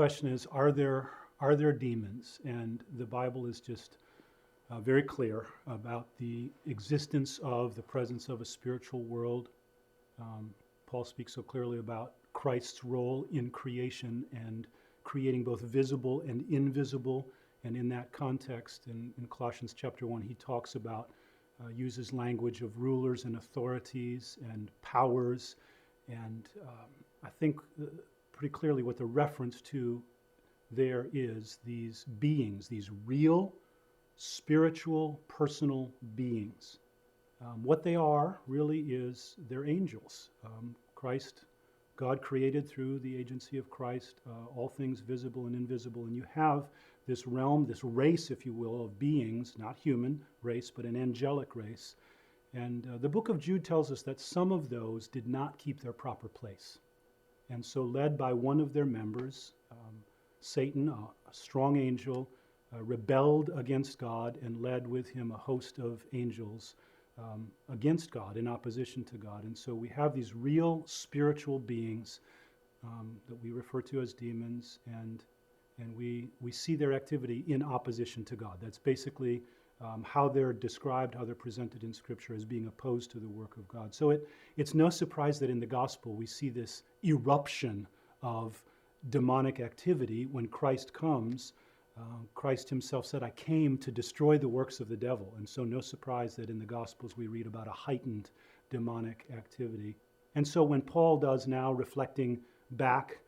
question is, are there demons? And the Bible is just very clear about the existence of the presence of a spiritual world. Paul speaks so clearly about Christ's role in creation and creating both visible and invisible. And in that context, in Colossians chapter 1, he talks about, uses language of rulers and authorities and powers. And I think pretty clearly what the reference to there is these beings, these real, spiritual, personal beings. What they are really is they're angels. God created through the agency of Christ all things visible and invisible, and you have this realm, this race, if you will, of beings, not human race, but an angelic race. And the book of Jude tells us that some of those did not keep their proper place. And so led by one of their members, Satan, a strong angel, rebelled against God and led with him a host of angels against God, in opposition to God. And so we have these real spiritual beings that we refer to as demons, and we see their activity in opposition to God. That's basically how they're described, how they're presented in Scripture as being opposed to the work of God. So it's no surprise that in the gospel we see this eruption of demonic activity when Christ comes. Christ himself said, I came to destroy the works of the devil. And so no surprise that in the Gospels we read about a heightened demonic activity. And so when Paul does now, reflecting back,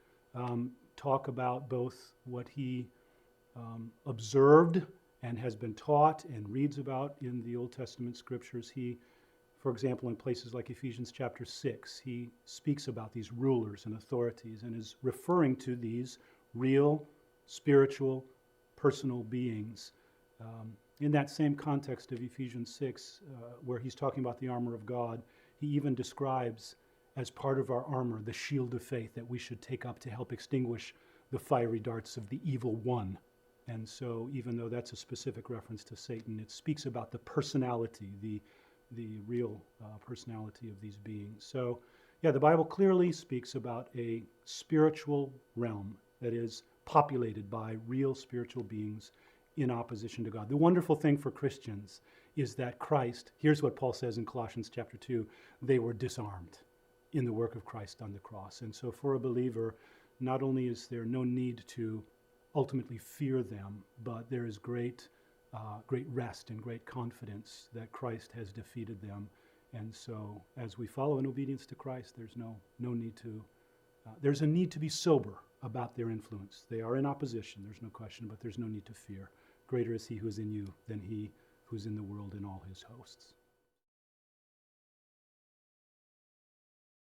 talk about both what he observed and has been taught and reads about in the Old Testament scriptures, he, for example, in places like Ephesians chapter 6, he speaks about these rulers and authorities and is referring to these real, spiritual, personal beings. In that same context of Ephesians 6, where he's talking about the armor of God, he even describes as part of our armor the shield of faith that we should take up to help extinguish the fiery darts of the evil one. And so even though that's a specific reference to Satan, it speaks about the personality, the real personality of these beings. So yeah, the Bible clearly speaks about a spiritual realm that is populated by real spiritual beings in opposition to God. The wonderful thing for Christians is that Christ, here's what Paul says in Colossians chapter 2, they were disarmed in the work of Christ on the cross. And so for a believer, not only is there no need to ultimately fear them, but there is great rest and great confidence that Christ has defeated them. And so as we follow in obedience to Christ, there's no need to, there's a need to be sober about their influence. They are in opposition, there's no question, but there's no need to fear. Greater is he who is in you than he who's in the world and all his hosts.